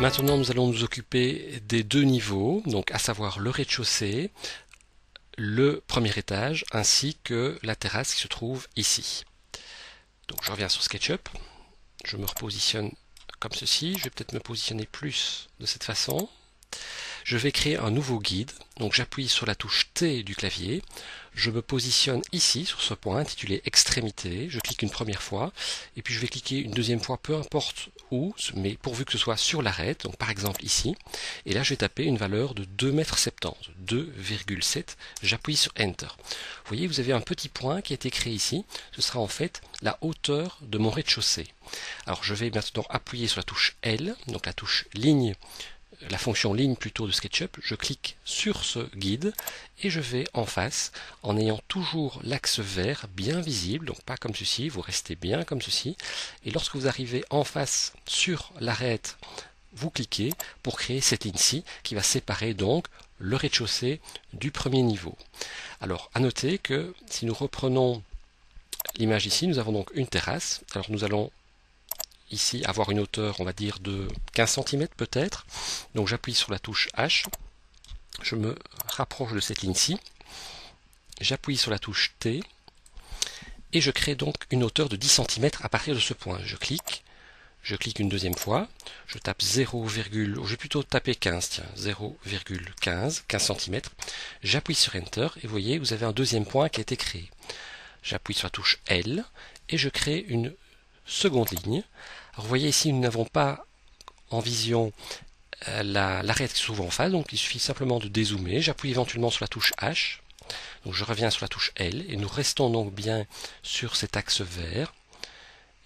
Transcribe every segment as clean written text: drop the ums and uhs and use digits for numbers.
Maintenant, nous allons nous occuper des deux niveaux, donc à savoir le rez-de-chaussée, le premier étage, ainsi que la terrasse qui se trouve ici. Donc je reviens sur SketchUp, je me repositionne comme ceci, je vais peut-être me positionner plus de cette façon. Je vais créer un nouveau guide, donc j'appuie sur la touche T du clavier, je me positionne ici sur ce point intitulé extrémité, je clique une première fois, et puis je vais cliquer une deuxième fois, peu importe où, mais pourvu que ce soit sur l'arête, donc par exemple ici, et là je vais taper une valeur de 2,70 m, 2,7, j'appuie sur Enter. Vous voyez, vous avez un petit point qui a été créé ici, ce sera en fait la hauteur de mon rez-de-chaussée. Alors je vais maintenant appuyer sur la touche L, donc la touche ligne, la fonction ligne plutôt de SketchUp, je clique sur ce guide et je vais en face en ayant toujours l'axe vert bien visible, donc pas comme ceci, vous restez bien comme ceci, et lorsque vous arrivez en face sur l'arête, vous cliquez pour créer cette ligne-ci qui va séparer donc le rez-de-chaussée du premier niveau. Alors à noter que si nous reprenons l'image ici, nous avons donc une terrasse, alors nous allons ici avoir une hauteur, on va dire, de 15 cm peut-être. Donc j'appuie sur la touche H, je me rapproche de cette ligne-ci, j'appuie sur la touche T, et je crée donc une hauteur de 10 cm à partir de ce point. Je clique une deuxième fois, je tape 0, je vais plutôt taper 15, tiens, 0,15, 15 cm, j'appuie sur Enter, et vous voyez, vous avez un deuxième point qui a été créé. J'appuie sur la touche L, et je crée une seconde ligne. Alors vous voyez ici, nous n'avons pas en vision l'arête qui se trouve en face, donc il suffit simplement de dézoomer. J'appuie éventuellement sur la touche H, donc je reviens sur la touche L, et nous restons donc bien sur cet axe vert.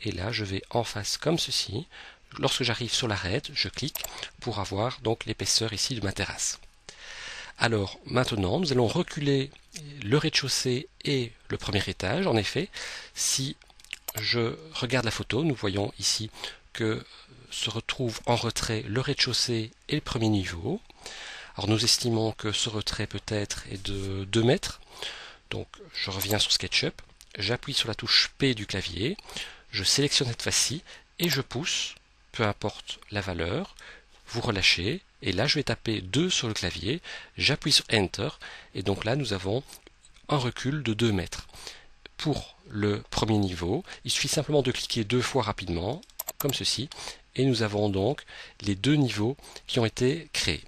Et là, je vais en face comme ceci. Lorsque j'arrive sur l'arête, je clique pour avoir donc l'épaisseur ici de ma terrasse. Alors maintenant, nous allons reculer le rez-de-chaussée et le premier étage. En effet, si je regarde la photo, nous voyons ici que se retrouvent en retrait le rez-de-chaussée et le premier niveau. Alors nous estimons que ce retrait peut-être est de 2 mètres. Donc je reviens sur SketchUp, j'appuie sur la touche P du clavier, je sélectionne cette face-ci et je pousse, peu importe la valeur, vous relâchez, et là je vais taper 2 sur le clavier, j'appuie sur Enter, et donc là nous avons un recul de 2 mètres. Pour le premier niveau, il suffit simplement de cliquer 2 fois rapidement, comme ceci, et nous avons donc les deux niveaux qui ont été créés.